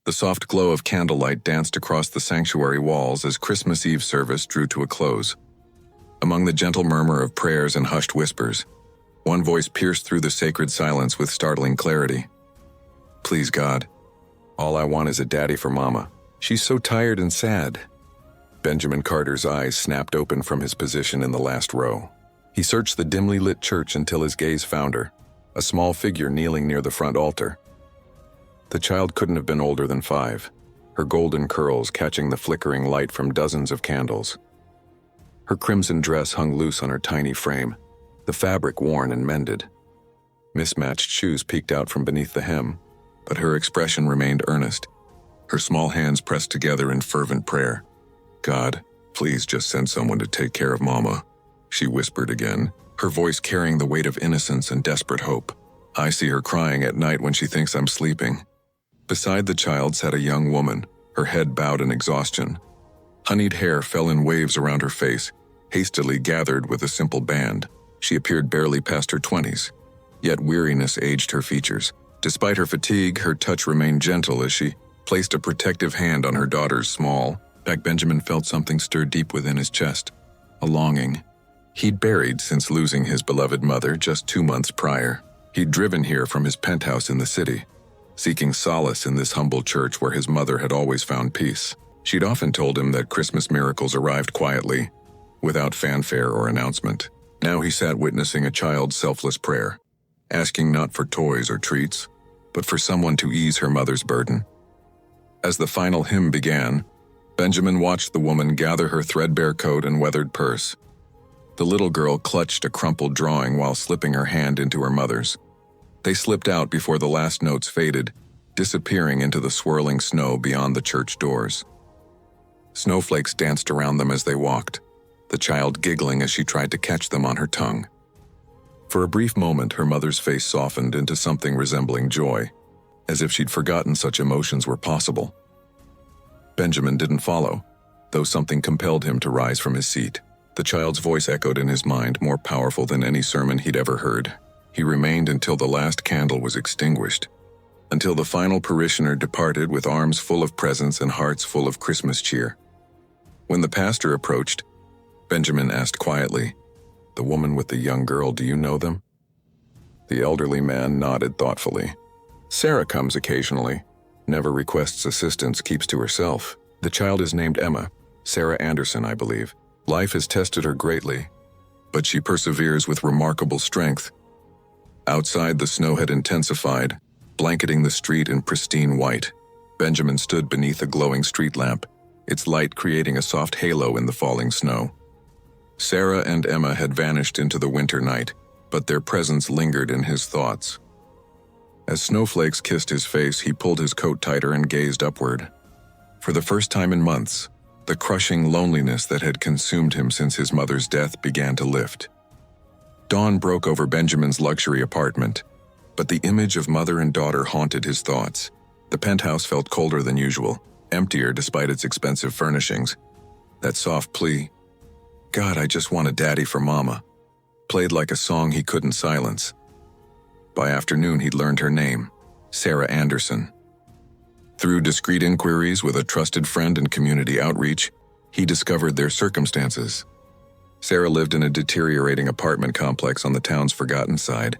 The soft glow of candlelight danced across the sanctuary walls as Christmas Eve service drew to a close. Among the gentle murmur of prayers and hushed whispers, one voice pierced through the sacred silence with startling clarity. "Please, God, all I want is a daddy for Mama. She's so tired and sad." Benjamin Carter's eyes snapped open from his position in the last row. He searched the dimly lit church until his gaze found her, a small figure kneeling near the front altar. The child couldn't have been older than 5, her golden curls catching the flickering light from dozens of candles. Her crimson dress hung loose on her tiny frame, the fabric worn and mended. Mismatched shoes peeked out from beneath the hem, but her expression remained earnest, her small hands pressed together in fervent prayer. "God, please just send someone to take care of Mama," she whispered again, her voice carrying the weight of innocence and desperate hope. "I see her crying at night when she thinks I'm sleeping." Beside the child sat a young woman, her head bowed in exhaustion. Honeyed hair fell in waves around her face, hastily gathered with a simple band. She appeared barely past her 20s, yet weariness aged her features. Despite her fatigue, her touch remained gentle as she placed a protective hand on her daughter's small back. Benjamin felt something stir deep within his chest, a longing he'd buried since losing his beloved mother just 2 months prior. He'd driven here from his penthouse in the city, seeking solace in this humble church where his mother had always found peace. She'd often told him that Christmas miracles arrived quietly, without fanfare or announcement. Now he sat witnessing a child's selfless prayer, asking not for toys or treats, but for someone to ease her mother's burden. As the final hymn began, Benjamin watched the woman gather her threadbare coat and weathered purse. The little girl clutched a crumpled drawing while slipping her hand into her mother's. They slipped out before the last notes faded, disappearing into the swirling snow beyond the church doors. Snowflakes danced around them as they walked, the child giggling as she tried to catch them on her tongue. For a brief moment, her mother's face softened into something resembling joy, as if she'd forgotten such emotions were possible. Benjamin didn't follow, though something compelled him to rise from his seat. The child's voice echoed in his mind, more powerful than any sermon he'd ever heard. He remained until the last candle was extinguished, until the final parishioner departed with arms full of presents and hearts full of Christmas cheer. When the pastor approached, Benjamin asked quietly, "The woman with the young girl, do you know them?" The elderly man nodded thoughtfully. "Sarah comes occasionally, never requests assistance, keeps to herself. The child is named Emma, Sarah Anderson, I believe. Life has tested her greatly, but she perseveres with remarkable strength." Outside, the snow had intensified, blanketing the street in pristine white. Benjamin stood beneath a glowing street lamp, its light creating a soft halo in the falling snow. Sarah and Emma had vanished into the winter night, but their presence lingered in his thoughts. As snowflakes kissed his face, he pulled his coat tighter and gazed upward. For the first time in months, the crushing loneliness that had consumed him since his mother's death began to lift. Dawn broke over Benjamin's luxury apartment, but the image of mother and daughter haunted his thoughts. The penthouse felt colder than usual, emptier despite its expensive furnishings. That soft plea, "God, I just want a daddy for Mama," played like a song he couldn't silence. By afternoon, he'd learned her name, Sarah Anderson. Through discreet inquiries with a trusted friend and community outreach, he discovered their circumstances. Sarah lived in a deteriorating apartment complex on the town's forgotten side,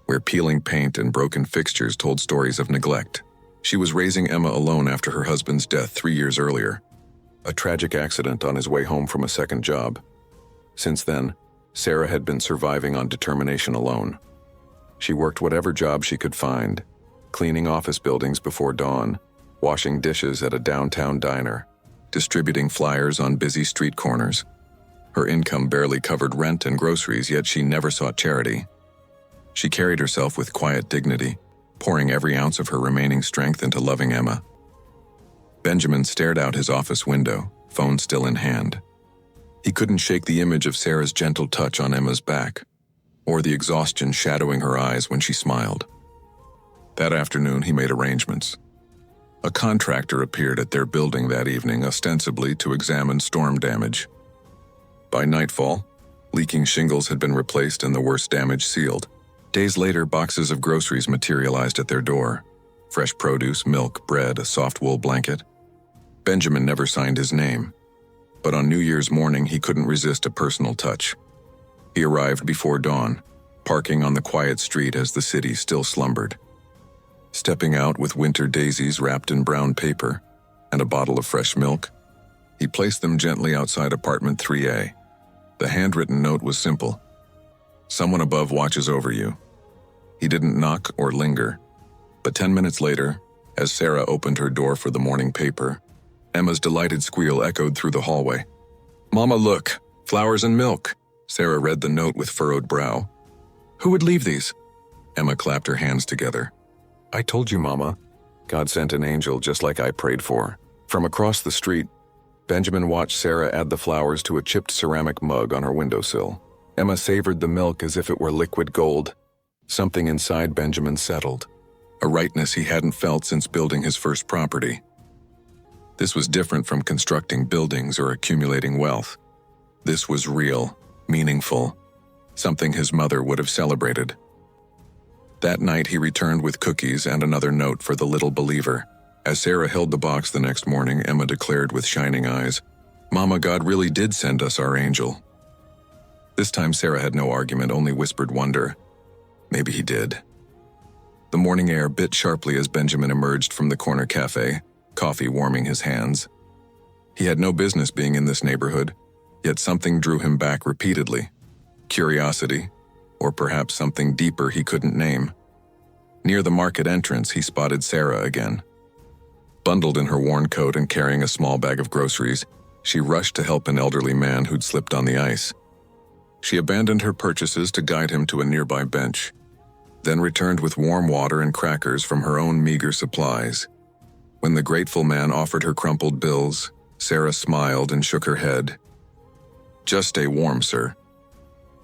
where peeling paint and broken fixtures told stories of neglect. She was raising Emma alone after her husband's death 3 years earlier, a tragic accident on his way home from a second job. Since then, Sarah had been surviving on determination alone. She worked whatever job she could find, cleaning office buildings before dawn, washing dishes at a downtown diner, distributing flyers on busy street corners. Her income barely covered rent and groceries, yet she never sought charity. She carried herself with quiet dignity, pouring every ounce of her remaining strength into loving Emma. Benjamin stared out his office window, phone still in hand. He couldn't shake the image of Sarah's gentle touch on Emma's back, or the exhaustion shadowing her eyes when she smiled. That afternoon, he made arrangements. A contractor appeared at their building that evening, ostensibly to examine storm damage. By nightfall, leaking shingles had been replaced and the worst damage sealed. Days later, boxes of groceries materialized at their door. fresh produce, milk, bread, a soft wool blanket. Benjamin never signed his name, but on New Year's morning he couldn't resist a personal touch. He arrived before dawn, parking on the quiet street as the city still slumbered. Stepping out with winter daisies wrapped in brown paper and a bottle of fresh milk, he placed them gently outside apartment 3A. The handwritten note was simple. Someone above watches over you. He didn't knock or linger, but 10 minutes later, as Sarah opened her door for the morning paper, Emma's delighted squeal echoed through the hallway. "Mama, look, flowers and milk." Sarah read the note with furrowed brow. "Who would leave these?" Emma clapped her hands together. "I told you, Mama. God sent an angel just like I prayed for." From across the street, Benjamin watched Sarah add the flowers to a chipped ceramic mug on her windowsill. Emma savored the milk as if it were liquid gold. Something inside Benjamin settled, a rightness he hadn't felt since building his first property. This was different from constructing buildings or accumulating wealth. This was real, meaningful, something his mother would have celebrated. That night he returned with cookies and another note for the little believer. As Sarah held the box the next morning, Emma declared with shining eyes, "Mama, God really did send us our angel." This time Sarah had no argument, only whispered wonder. Maybe he did. The morning air bit sharply as Benjamin emerged from the corner cafe, coffee warming his hands. He had no business being in this neighborhood, yet something drew him back repeatedly. Curiosity, or perhaps something deeper he couldn't name. Near the market entrance, he spotted Sarah again. Bundled in her worn coat and carrying a small bag of groceries, she rushed to help an elderly man who'd slipped on the ice. She abandoned her purchases to guide him to a nearby bench, then returned with warm water and crackers from her own meager supplies. When the grateful man offered her crumpled bills, Sarah smiled and shook her head. "Just stay warm, sir."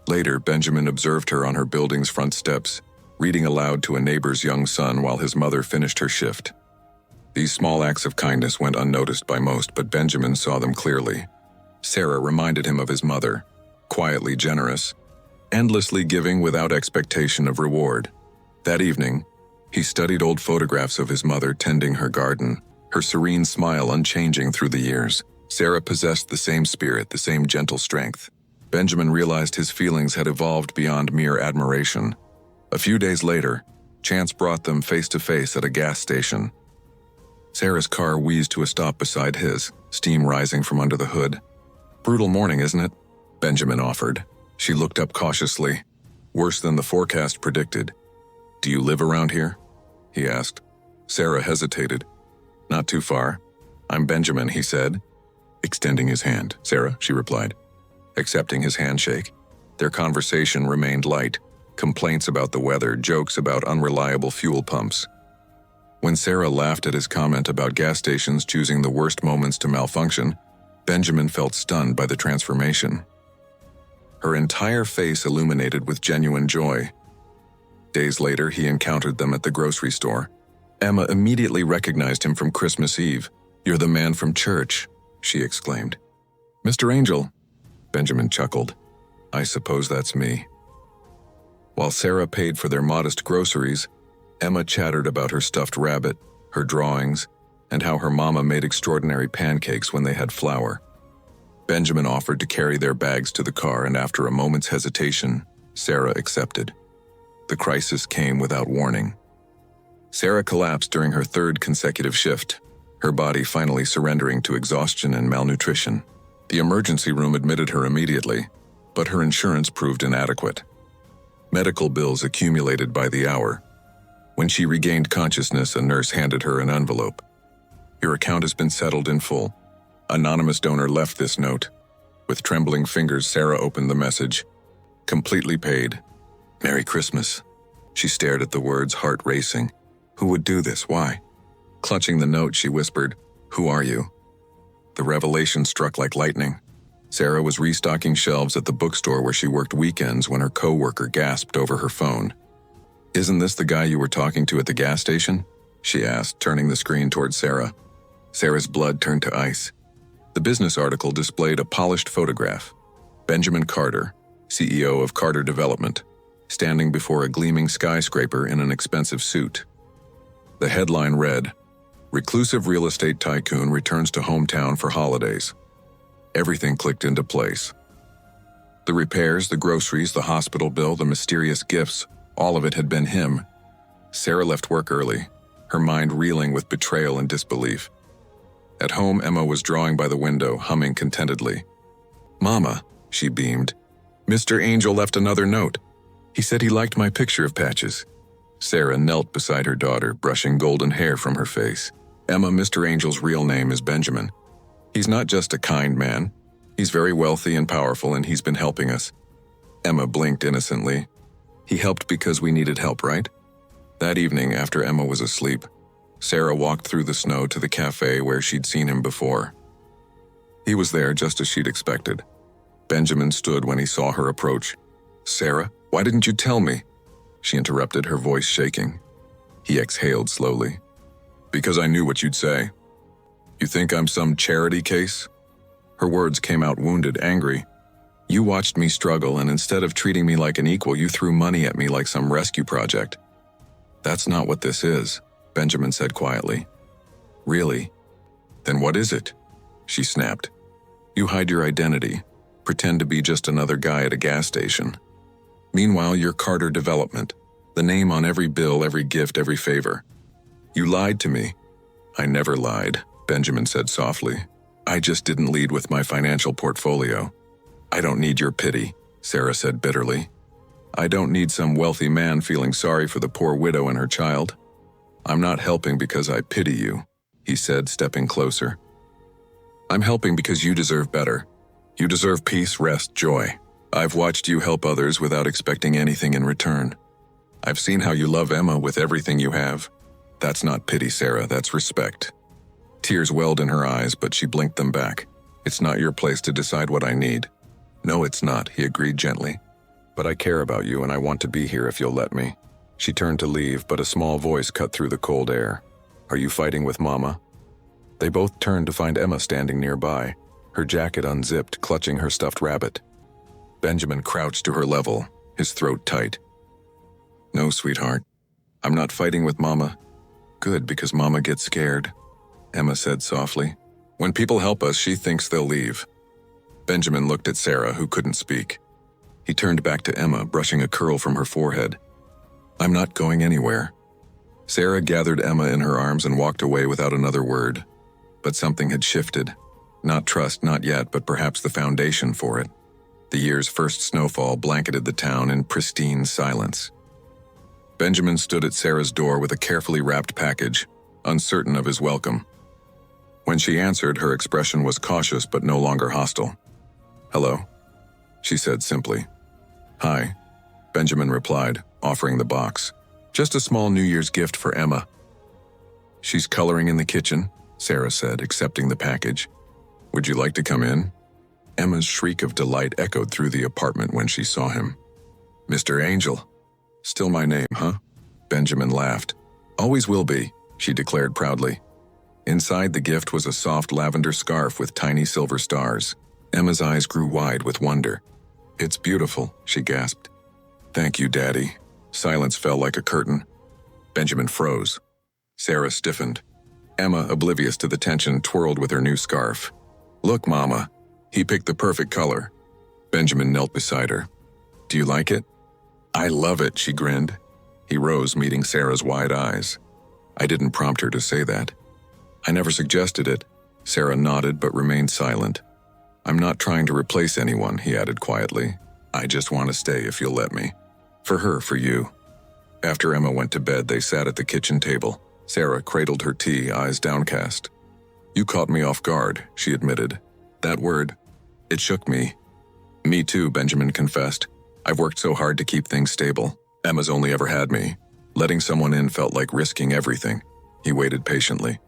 Later, Benjamin observed her on her building's front steps, reading aloud to a neighbor's young son while his mother finished her shift. These small acts of kindness went unnoticed by most, but Benjamin saw them clearly. Sarah reminded him of his mother, quietly generous, endlessly giving without expectation of reward. That evening, he studied old photographs of his mother tending her garden, her serene smile unchanging through the years. Sarah possessed the same spirit, the same gentle strength. Benjamin realized his feelings had evolved beyond mere admiration. A few days later, chance brought them face to face at a gas station. Sarah's car wheezed to a stop beside his, steam rising from under the hood. "Brutal morning, isn't it?" Benjamin offered. She looked up cautiously. "Worse than the forecast predicted." "Do you live around here?" he asked. Sarah hesitated. "Not too far. I'm Benjamin," he said, extending his hand. "Sarah," she replied, accepting his handshake. Their conversation remained light, complaints about the weather, jokes about unreliable fuel pumps. When Sarah laughed at his comment about gas stations choosing the worst moments to malfunction, Benjamin felt stunned by the transformation. Her entire face illuminated with genuine joy. Days later, he encountered them at the grocery store. Emma immediately recognized him from Christmas Eve. "You're the man from church," she exclaimed. "Mr. Angel," Benjamin chuckled. "I suppose that's me." While Sarah paid for their modest groceries, Emma chattered about her stuffed rabbit, her drawings, and how her mama made extraordinary pancakes when they had flour. Benjamin offered to carry their bags to the car, and after a moment's hesitation, Sarah accepted. The crisis came without warning. Sarah collapsed during her third consecutive shift, her body finally surrendering to exhaustion and malnutrition. The emergency room admitted her immediately, but her insurance proved inadequate. Medical bills accumulated by the hour. When she regained consciousness, a nurse handed her an envelope. "Your account has been settled in full." Anonymous donor left this note. With trembling fingers, Sarah opened the message. "Completely paid. Merry Christmas." She stared at the words, heart racing. Who would do this? Why? Clutching the note, she whispered, "Who are you?" The revelation struck like lightning. Sarah was restocking shelves at the bookstore where she worked weekends when her co-worker gasped over her phone. "Isn't this the guy you were talking to at the gas station?" she asked, turning the screen toward Sarah. Sarah's blood turned to ice. The business article displayed a polished photograph. Benjamin Carter, CEO of Carter Development, standing before a gleaming skyscraper in an expensive suit. The headline read, "Reclusive real estate tycoon returns to hometown for holidays." Everything clicked into place. The repairs, the groceries, the hospital bill, the mysterious gifts, all of it had been him. Sarah left work early, her mind reeling with betrayal and disbelief. At home, Emma was drawing by the window, humming contentedly. "Mama," she beamed. "Mr. Angel left another note. He said he liked my picture of Patches." Sarah knelt beside her daughter, brushing golden hair from her face. "Emma, Mr. Angel's real name is Benjamin. He's not just a kind man. He's very wealthy and powerful, and he's been helping us." Emma blinked innocently. "He helped because we needed help, right?" That evening, after Emma was asleep, Sarah walked through the snow to the cafe where she'd seen him before. He was there just as she'd expected. Benjamin stood when he saw her approach. "Sarah, why didn't you tell me?" She interrupted, her voice shaking. He exhaled slowly. "Because I knew what you'd say. You think I'm some charity case?" Her words came out wounded, angry. "You watched me struggle, and instead of treating me like an equal, you threw money at me like some rescue project." "That's not what this is," Benjamin said quietly. "Really? Then what is it?" She snapped. "You hide your identity, pretend to be just another guy at a gas station. Meanwhile, you're Carter Development, the name on every bill, every gift, every favor. You lied to me." "I never lied," Benjamin said softly. "I just didn't lead with my financial portfolio." "I don't need your pity," Sarah said bitterly. "I don't need some wealthy man feeling sorry for the poor widow and her child. I'm not helping because I pity you," he said, stepping closer. "I'm helping because you deserve better. You deserve peace, rest, joy. I've watched you help others without expecting anything in return. I've seen how you love Emma with everything you have. That's not pity, Sarah, that's respect." Tears welled in her eyes, but she blinked them back. "It's not your place to decide what I need." "No, it's not," he agreed gently. "But I care about you and I want to be here if you'll let me." She turned to leave, but a small voice cut through the cold air. "Are you fighting with Mama?" They both turned to find Emma standing nearby, her jacket unzipped, clutching her stuffed rabbit. Benjamin crouched to her level, his throat tight. "No, sweetheart. I'm not fighting with Mama." "Good, because Mama gets scared," Emma said softly. "When people help us, she thinks they'll leave." Benjamin looked at Sarah, who couldn't speak. He turned back to Emma, brushing a curl from her forehead. "I'm not going anywhere." Sarah gathered Emma in her arms and walked away without another word. But something had shifted. Not trust, not yet, but perhaps the foundation for it. The year's first snowfall blanketed the town in pristine silence. Benjamin stood at Sarah's door with a carefully wrapped package, uncertain of his welcome. When she answered, her expression was cautious but no longer hostile. "Hello," she said simply. "Hi," Benjamin replied, offering the box. "Just a small New Year's gift for Emma." "She's coloring in the kitchen," Sarah said, accepting the package. "Would you like to come in?" Emma's shriek of delight echoed through the apartment when she saw him. "Mr. Angel. Still my name, huh?" Benjamin laughed. "Always will be," she declared proudly. Inside the gift was a soft lavender scarf with tiny silver stars. Emma's eyes grew wide with wonder. "It's beautiful," she gasped. "Thank you, Daddy." Silence fell like a curtain. Benjamin froze. Sarah stiffened. Emma, oblivious to the tension, twirled with her new scarf. "Look, Mama. He picked the perfect color." Benjamin knelt beside her. "Do you like it?" "I love it," she grinned. He rose, meeting Sarah's wide eyes. "I didn't prompt her to say that." "I never suggested it." Sarah nodded but remained silent. "I'm not trying to replace anyone," he added quietly. "I just want to stay if you'll let me. For her, for you." After Emma went to bed, they sat at the kitchen table. Sarah cradled her tea, eyes downcast. "You caught me off guard," she admitted. "That word, it shook me." "Me too," Benjamin confessed. "I've worked so hard to keep things stable. Emma's only ever had me. Letting someone in felt like risking everything." He waited patiently.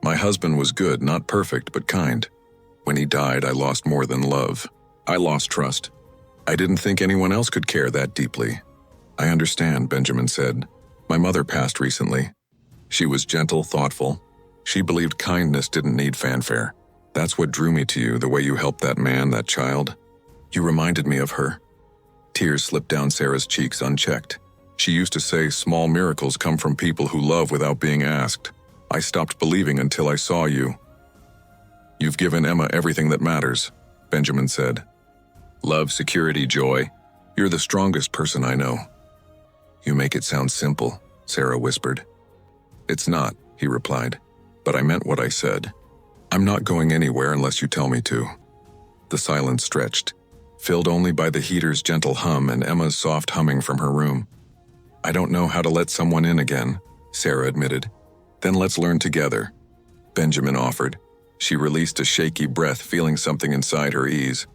"My husband was good, not perfect, but kind. When he died, I lost more than love. I lost trust. I didn't think anyone else could care that deeply." "I understand," Benjamin said. "My mother passed recently. She was gentle, thoughtful. She believed kindness didn't need fanfare. That's what drew me to you, the way you helped that man, that child. You reminded me of her." Tears slipped down Sarah's cheeks unchecked. She used to say small miracles come from people who love without being asked. I stopped believing until I saw you. You've given Emma everything that matters, Benjamin said. Love, security, joy. You're the strongest person I know. You make it sound simple, Sarah whispered. It's not, he replied, but I meant what I said. I'm not going anywhere unless you tell me to. The silence stretched, filled only by the heater's gentle hum and Emma's soft humming from her room. I don't know how to let someone in again, Sarah admitted. Then let's learn together, Benjamin offered. She released a shaky breath, feeling something inside her ease.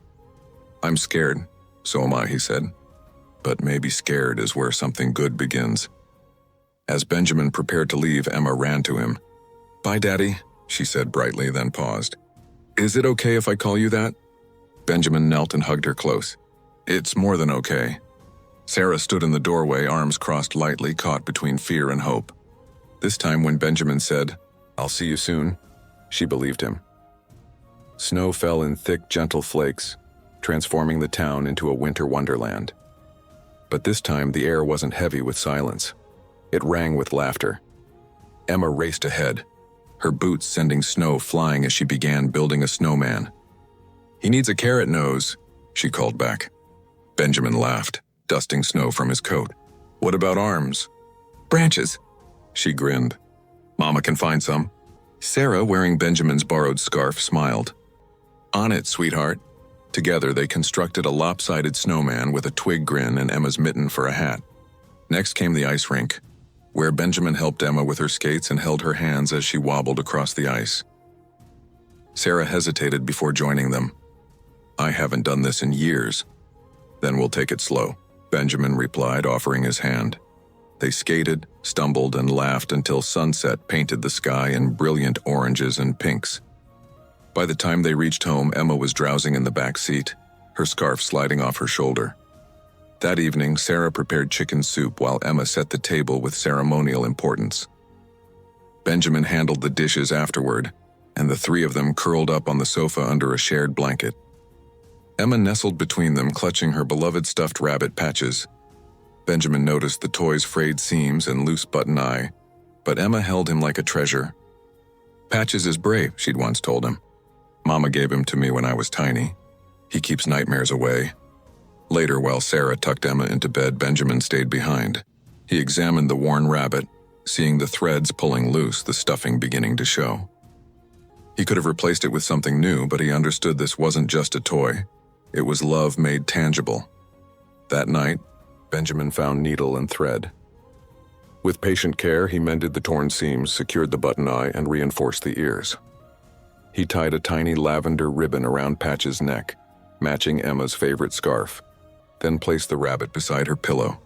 I'm scared, so am I, he said. But maybe scared is where something good begins. As Benjamin prepared to leave, Emma ran to him. Bye, Daddy, she said brightly, then paused. Is it okay if I call you that? Benjamin knelt and hugged her close. It's more than okay. Sarah stood in the doorway, arms crossed lightly, caught between fear and hope. This time when Benjamin said, I'll see you soon, she believed him. Snow fell in thick, gentle flakes, transforming the town into a winter wonderland. But this time the air wasn't heavy with silence. It rang with laughter. Emma raced ahead, her boots sending snow flying as she began building a snowman. He needs a carrot nose, she called back. Benjamin laughed, dusting snow from his coat. What about arms? Branches, she grinned. Mama can find some. Sarah, wearing Benjamin's borrowed scarf, smiled. On it, sweetheart. Together they constructed a lopsided snowman with a twig grin and Emma's mitten for a hat. Next came the ice rink, where Benjamin helped Emma with her skates and held her hands as she wobbled across the ice. Sarah hesitated before joining them. I haven't done this in years. Then we'll take it slow, Benjamin replied, offering his hand. They skated, stumbled, and laughed until sunset painted the sky in brilliant oranges and pinks. By the time they reached home, Emma was drowsing in the back seat, her scarf sliding off her shoulder. That evening, Sarah prepared chicken soup while Emma set the table with ceremonial importance. Benjamin handled the dishes afterward, and the three of them curled up on the sofa under a shared blanket. Emma nestled between them, clutching her beloved stuffed rabbit Patches. Benjamin noticed the toy's frayed seams and loose button eye, but Emma held him like a treasure. Patches is brave, she'd once told him. Mama gave him to me when I was tiny. He keeps nightmares away. Later, while Sarah tucked Emma into bed, Benjamin stayed behind. He examined the worn rabbit, seeing the threads pulling loose, the stuffing beginning to show. He could have replaced it with something new, but he understood this wasn't just a toy. It was love made tangible. That night, Benjamin found needle and thread. With patient care, he mended the torn seams, secured the button eye, and reinforced the ears. He tied a tiny lavender ribbon around Patch's neck, matching Emma's favorite scarf, then placed the rabbit beside her pillow.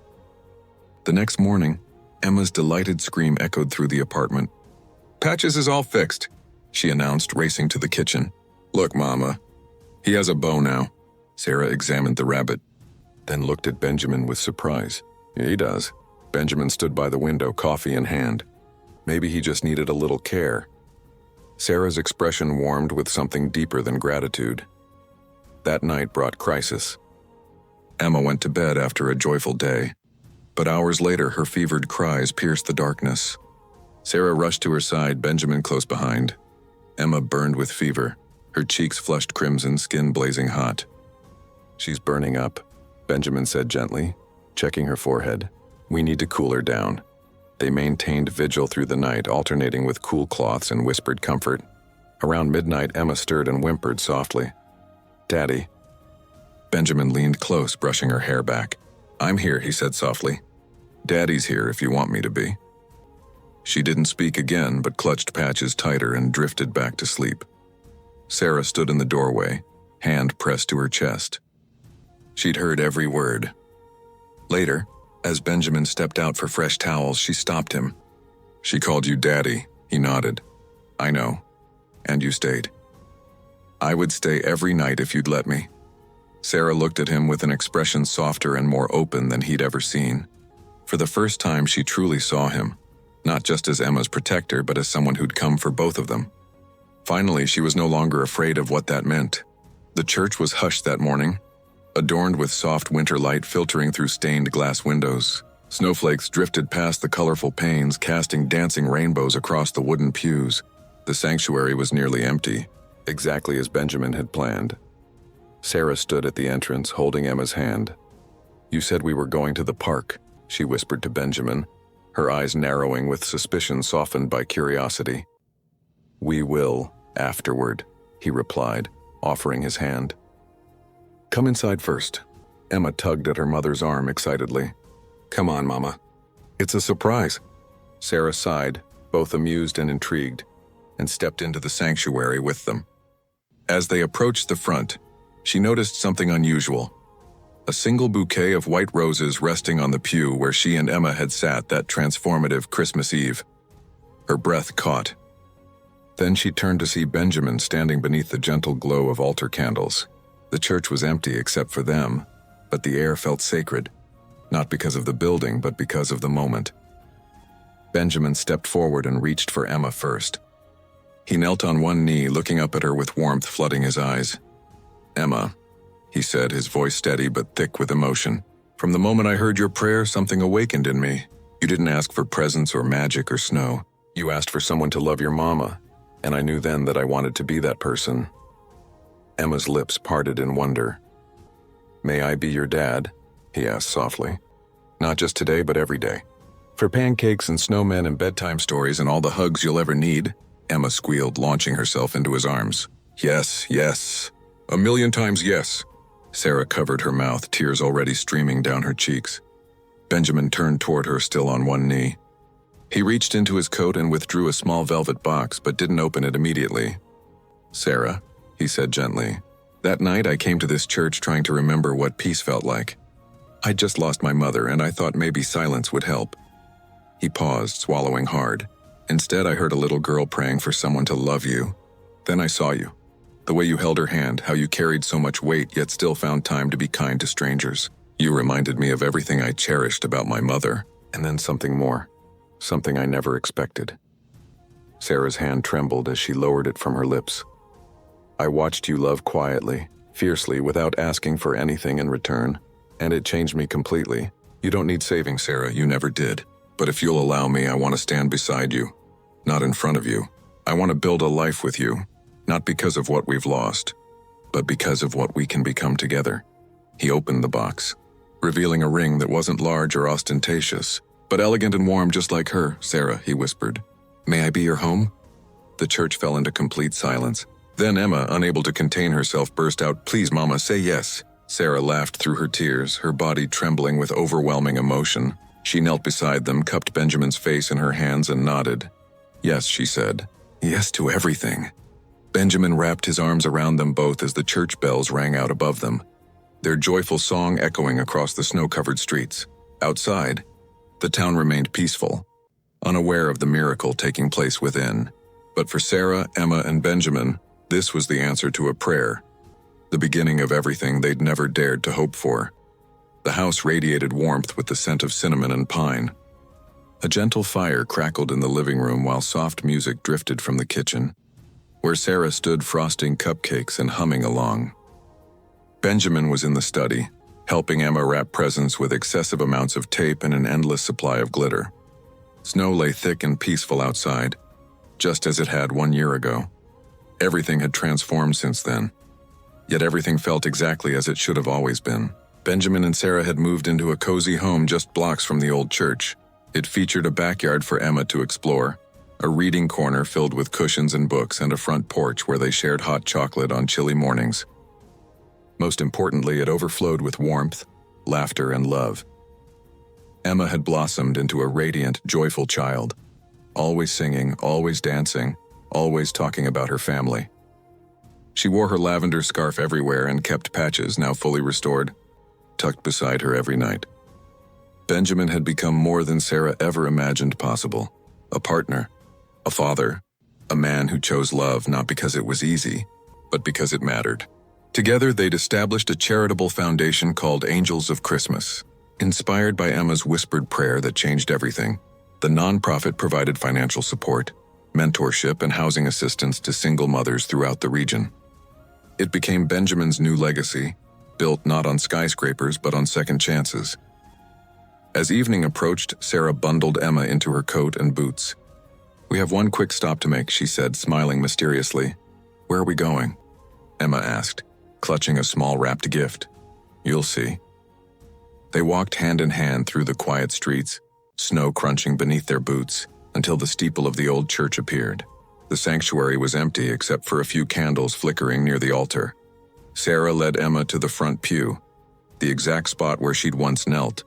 The next morning, Emma's delighted scream echoed through the apartment. Patches is all fixed, she announced, racing to the kitchen. Look, Mama, he has a bow now. Sarah examined the rabbit, then looked at Benjamin with surprise. He does. Benjamin stood by the window, coffee in hand. Maybe he just needed a little care. Sarah's expression warmed with something deeper than gratitude. That night brought crisis. Emma went to bed after a joyful day, but hours later her fevered cries pierced the darkness. Sarah rushed to her side, Benjamin close behind. Emma burned with fever, her cheeks flushed crimson, skin blazing hot. She's burning up, Benjamin said gently, checking her forehead. We need to cool her down. They maintained vigil through the night, alternating with cool cloths and whispered comfort. Around midnight, Emma stirred and whimpered softly. Daddy. Benjamin leaned close, brushing her hair back. I'm here, he said softly. Daddy's here if you want me to be. She didn't speak again, but clutched Patches tighter and drifted back to sleep. Sarah stood in the doorway, hand pressed to her chest. She'd heard every word. Later, as Benjamin stepped out for fresh towels, she stopped him. She called you Daddy, he nodded. I know. And you stayed. I would stay every night if you'd let me. Sarah looked at him with an expression softer and more open than he'd ever seen. For the first time, she truly saw him, not just as Emma's protector, but as someone who'd come for both of them. Finally, she was no longer afraid of what that meant. The church was hushed that morning, adorned with soft winter light filtering through stained glass windows. Snowflakes drifted past the colorful panes, casting dancing rainbows across the wooden pews. The sanctuary was nearly empty, exactly as Benjamin had planned. Sarah stood at the entrance, holding Emma's hand. "You said we were going to the park," she whispered to Benjamin, her eyes narrowing with suspicion softened by curiosity. "We will, afterward," he replied, offering his hand. "Come inside first." Emma tugged at her mother's arm excitedly. "Come on, Mama. It's a surprise." Sarah sighed, both amused and intrigued, and stepped into the sanctuary with them. As they approached the front, she noticed something unusual. A single bouquet of white roses resting on the pew where she and Emma had sat that transformative Christmas Eve. Her breath caught. Then she turned to see Benjamin standing beneath the gentle glow of altar candles. The church was empty except for them, but the air felt sacred, not because of the building, but because of the moment. Benjamin stepped forward and reached for Emma first. He knelt on one knee, looking up at her with warmth flooding his eyes. "Emma," he said, his voice steady but thick with emotion. "From the moment I heard your prayer, something awakened in me. You didn't ask for presents or magic or snow. You asked for someone to love your mama, and I knew then that I wanted to be that person." Emma's lips parted in wonder. "May I be your dad?" he asked softly. "Not just today, but every day. For pancakes and snowmen and bedtime stories and all the hugs you'll ever need," Emma squealed, launching herself into his arms. "Yes, yes. 1,000,000 times yes." Sarah covered her mouth, tears already streaming down her cheeks. Benjamin turned toward her, still on one knee. He reached into his coat and withdrew a small velvet box, but didn't open it immediately. "Sarah," he said gently, "that night I came to this church trying to remember what peace felt like. I'd just lost my mother, and I thought maybe silence would help." He paused, swallowing hard. "Instead, I heard a little girl praying for someone to love you. Then I saw you. The way you held her hand, how you carried so much weight yet still found time to be kind to strangers. You reminded me of everything I cherished about my mother, and then something more. Something I never expected." Sarah's hand trembled as she lowered it from her lips. "I watched you love quietly, fiercely, without asking for anything in return, and it changed me completely. You don't need saving, Sarah, you never did. But if you'll allow me, I want to stand beside you, not in front of you. I want to build a life with you, not because of what we've lost, but because of what we can become together." He opened the box, revealing a ring that wasn't large or ostentatious, but elegant and warm just like her. "Sarah," he whispered, "may I be your home?" The church fell into complete silence. Then Emma, unable to contain herself, burst out, "Please, Mama, say yes." Sarah laughed through her tears, her body trembling with overwhelming emotion. She knelt beside them, cupped Benjamin's face in her hands, and nodded. "Yes," she said. "Yes to everything." Benjamin wrapped his arms around them both as the church bells rang out above them, their joyful song echoing across the snow-covered streets. Outside, the town remained peaceful, unaware of the miracle taking place within. But for Sarah, Emma, and Benjamin, this was the answer to a prayer, the beginning of everything they'd never dared to hope for. The house radiated warmth with the scent of cinnamon and pine. A gentle fire crackled in the living room while soft music drifted from the kitchen, where Sarah stood frosting cupcakes and humming along. Benjamin was in the study, helping Emma wrap presents with excessive amounts of tape and an endless supply of glitter. Snow lay thick and peaceful outside, just as it had 1 year ago. Everything had transformed since then, yet everything felt exactly as it should have always been. Benjamin and Sarah had moved into a cozy home just blocks from the old church. It featured a backyard for Emma to explore, a reading corner filled with cushions and books, and a front porch where they shared hot chocolate on chilly mornings. Most importantly, it overflowed with warmth, laughter, and love. Emma had blossomed into a radiant, joyful child, always singing, always dancing, always talking about her family. She wore her lavender scarf everywhere and kept Patches, now fully restored, tucked beside her every night. Benjamin had become more than Sarah ever imagined possible. A partner, a father, a man who chose love not because it was easy, but because it mattered. Together, they'd established a charitable foundation called Angels of Christmas. Inspired by Emma's whispered prayer that changed everything, the nonprofit provided financial support, mentorship, and housing assistance to single mothers throughout the region. It became Benjamin's new legacy, built not on skyscrapers but on second chances. As evening approached, Sarah bundled Emma into her coat and boots. "We have one quick stop to make," she said, smiling mysteriously. "Where are we going?" Emma asked, clutching a small wrapped gift. "You'll see." They walked hand in hand through the quiet streets, snow crunching beneath their boots, until the steeple of the old church appeared. The sanctuary was empty except for a few candles flickering near the altar. Sarah led Emma to the front pew, the exact spot where she'd once knelt,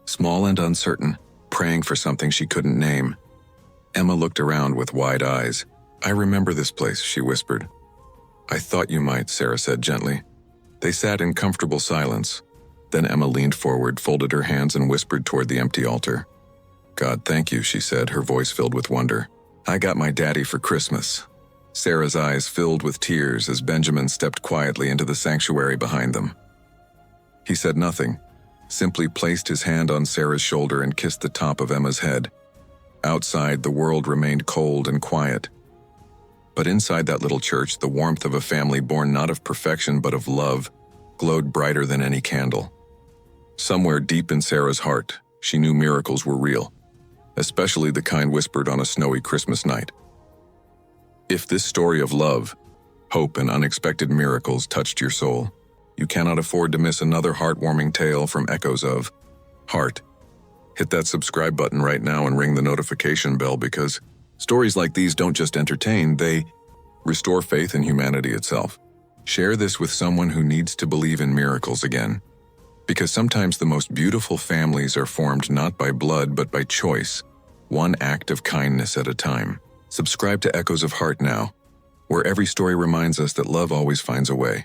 small and uncertain, praying for something she couldn't name. Emma looked around with wide eyes. "I remember this place," she whispered. "I thought you might," Sarah said gently. They sat in comfortable silence. Then Emma leaned forward, folded her hands, and whispered toward the empty altar. "God, thank you," she said, her voice filled with wonder. "I got my daddy for Christmas." Sarah's eyes filled with tears as Benjamin stepped quietly into the sanctuary behind them. He said nothing, simply placed his hand on Sarah's shoulder and kissed the top of Emma's head. Outside, the world remained cold and quiet. But inside that little church, the warmth of a family born not of perfection but of love glowed brighter than any candle. Somewhere deep in Sarah's heart, she knew miracles were real, especially the kind whispered on a snowy Christmas night. If this story of love, hope, and unexpected miracles touched your soul, you cannot afford to miss another heartwarming tale from Echoes of Heart. Hit that subscribe button right now and ring the notification bell, because stories like these don't just entertain, they restore faith in humanity itself. Share this with someone who needs to believe in miracles again, because sometimes the most beautiful families are formed not by blood but by choice, one act of kindness at a time. Subscribe to Echoes of Heart now, where every story reminds us that love always finds a way.